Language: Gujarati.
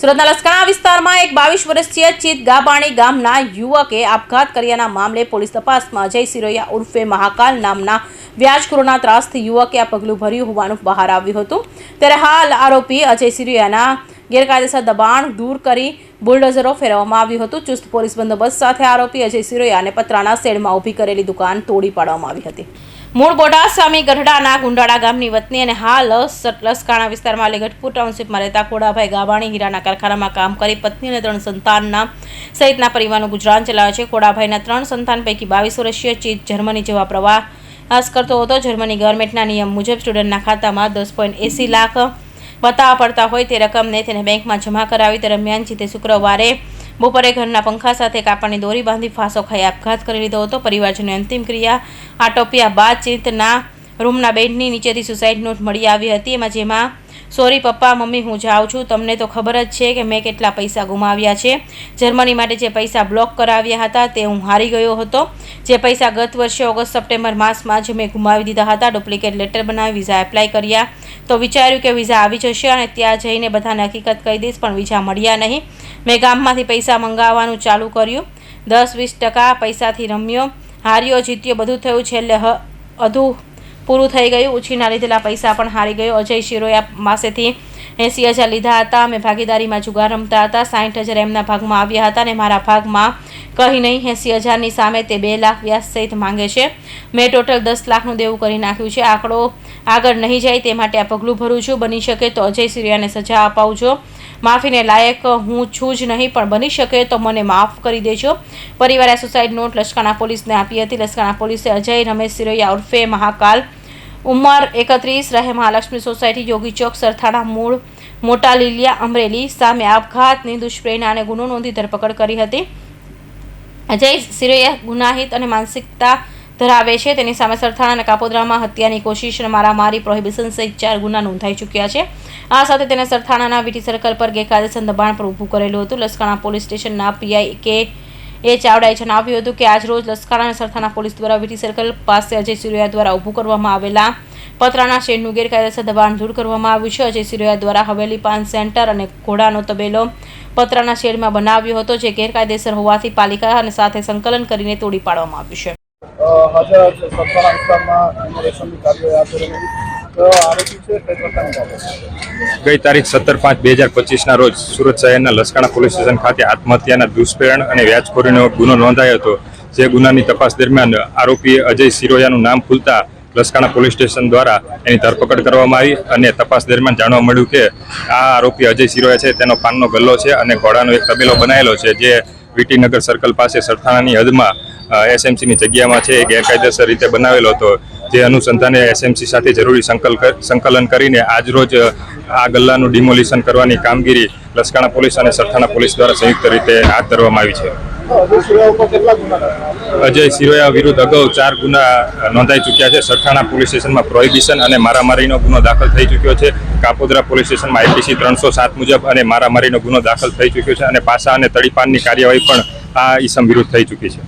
સુરતના લસકાણા વિસ્તારમાં એક 22 વર્ષીય ચિત ગાબાણી ગામના યુવકે આપઘાત કર્યાના મામલે પોલીસ તપાસમાં અજય સિરોયા ઉર્ફે મહાકાલ નામના વ્યાજખોરોના ત્રાસથી યુવકે આ પગલું ભર્યું હોવાનું બહાર આવ્યું હતું। ત્યારે હાલ આરોપી અજય સિરોયાના ગેરકાયદેસર દબાણ દૂર કરી બુલડોઝરો ફેરવવામાં આવ્યું હતું। ચુસ્ત પોલીસ બંદોબસ્ત સાથે આરોપી અજય સિરોયાને પતરાના શેડમાં ઊભી કરેલી દુકાન તોડી પાડવામાં આવી હતી। મૂળ બોટાદ ગઢડાના ગુંડાળા ગામની વતની અને હાલ લસકાણા વિસ્તારમાં લેગટપુર ટાઉનશીપમાં રહેતા ખોડાભાઈ ગાબાણી હીરાના કારખાનામાં કામ કરી પત્ની અને 3 સંતાનના સહિતના પરિવારનું ગુજરાન ચલાવે છે। ખોડાભાઈના 3 સંતાન પૈકી 22 વર્ષીય ચિત જર્મની જેવા પ્રવાસ કરતો હતો। જર્મની ગવર્મેન્ટના નિયમ મુજબ સ્ટુડન્ટના ખાતામાં 10.80 લાખ બતાવવા પડતા હોય તે રકમને તેને બેંકમાં જમા કરાવી દરમિયાન ચિતે શુક્રવારે બપોરે ઘરના પંખા સાથે કાપડની દોરી બાંધી ફાંસો ખાઈ આપઘાત કરી લીધો હતો। પરિવારજનોએ અંતિમ ક્રિયા આટોપ્યા બાદ ચિતના રૂમના બેડની નીચેથી સુસાઇડ નોટ મળી આવી હતી। જેમાં સોરી પપ્પા મમ્મી હું જાઉં છું, તમને તો ખબર જ છે કે મેં કેટલા પૈસા ગુમાવ્યા છે। જર્મની માટે જે પૈસા બ્લોક કરાવ્યા હતા તે હું હારી ગયો હતો। જે પૈસા ગત વર્ષે ઓગસ્ટ સપ્ટેમ્બર માસમાં જ મેં ગુમાવી દીધા હતા। ડુપ્લિકેટ લેટર બનાવી વિઝા એપ્લાય કર્યા તો વિચાર્યું કે વિઝા આવી જશે અને ત્યાં જઈને બધાને હકીકત કહી દઈશ, પણ વિઝા મળ્યા નહીં। મેં ગામમાંથી પૈસા મંગાવવાનું ચાલુ કર્યું, 10-20% પૈસાથી રમ્યો, હાર્યો જીત્યો બધું થયું, છેલ્લે અધું પૂરું થઈ ગયું। ઉછીના લીધેલા પૈસા પણ હારી ગયો। અજય સિરોયા પાસેથી 80,000 લીધા હતા। અમે ભાગીદારીમાં જુગાર રમતા હતા। 60,000 એમના ભાગમાં આવ્યા હતા અને મારા ભાગમાં કંઈ નહીં। 80,000ની સામે તે 2 લાખ વ્યાજ સહિત માંગે છે। મેં ટોટલ 10 લાખનું દેવું કરી નાખ્યું છે। આંકડો આગળ નહીં જાય તે માટે આ પગલું ભરું છું। બની શકે તો અજય સિરોયાને સજા અપાવજો। માફીને લાયક હું છું જ નહીં, પણ બની શકે તો મને માફ કરી દેજો। પરિવારે સુસાઇડ નોટ લસકાણા પોલીસને આપી હતી। લસકાણા પોલીસે અજય રમેશ સિરોયા ઉર્ફે મહાકાલ ઉંમર 31 રહે મહાલક્ષ્મી સોસાયટી યોગી ચોક સરથાણા મૂળ મોટા લીલિયા અમરેલી સામે આપઘાતની દુષ્પ્રેરણા અને ગુનો નોંધી ધરપકડ કરી હતી। અજય સિરોયા ગુનાહિત અને માનસિકતા ધરાવે છે। તેની સામે સરથાણા અને કાપોદ્રામાં હત્યાની કોશિશ અને મારામારી પ્રોહિબિશન સહિત 4 ગુના નોંધાઈ ચૂક્યા છે। આ સાથે તેને સરથાણાના વીટી સર્કલ પર ગેરકાયદેસર દબાણ પર ઊભું કરેલું હતું। લસકાણા પોલીસ સ્ટેશનના પીઆઈ કે ચાવડાએ જણાવ્યું હતું કે આજ રોજ લસકાણા અને સરથાણા પોલીસ દ્વારા વીટી સર્કલ પાસે અજય સિરોયા દ્વારા ઊભું કરવામાં આવેલા પતરાના શેડનું ગેરકાયદેસર દબાણ દૂર કરવામાં આવ્યું છે। અજય સિરોયા દ્વારા હવેલી પાન સેન્ટર અને ઘોડાનો તબેલો પતરાના શેડમાં બનાવ્યો હતો, જે ગેરકાયદેસર હોવાથી પાલિકા અને સાથે સંકલન કરીને તોડી પાડવામાં આવ્યું છે। ગઈ તારીખ 17/5/2025ના રોજ સુરત શહેરના લસકાણા પોલીસ સ્ટેશન ખાતે આત્મહત્યાના દુષ્પ્રેરણ અને વ્યાજખોરીનો ગુનો નોંધાયો હતો। જે ગુનાની તપાસ દરમિયાન આરોપી અજય સિરોયાનું નામ ખુલતા લસકાણા પોલીસ સ્ટેશન દ્વારા એની ધરપકડ કરવામાં આવી અને તપાસ દરમિયાન જાણવા મળ્યું કે આ આરોપી અજય સિરોયા છે તેનો પાનનો ગલ્લો છે અને ઘોડાનો એક તબેલો બનાવેલો છે, જે વીટીનગર સર્કલ પાસે સરથાણાની હદમાં એસએમસીની જગ્યામાં છે, એ ગેરકાયદેસર રીતે બનાવેલો હતો। જે અનુસંધાને એસએમસી સાથે જરૂરી સંકલન કરીને આજરોજ આ ગલ્લાનું ડિમોલિશન કરવાની કામગીરી લસકાણા પોલીસ અને સરથાણા પોલીસ દ્વારા સંયુક્ત રીતે હાથ ધરવામાં આવી છે। અજય સિરોયા વિરુદ્ધ અગાઉ 4 ગુના નોંધાઈ ચૂક્યા છે। સરથાણા પોલીસ સ્ટેશનમાં પ્રોહિબિશન અને મારામારીનો ગુનો દાખલ થઈ ચૂક્યો છે। કાપોદ્રા પોલીસ સ્ટેશનમાં આઈપીસી 307 મુજબ અને મારામારીનો ગુનો દાખલ થઈ ચૂક્યો છે અને પાસા અને તડીપાનની કાર્યવાહી પણ આ ઈસમ વિરુદ્ધ થઈ ચૂકી છે।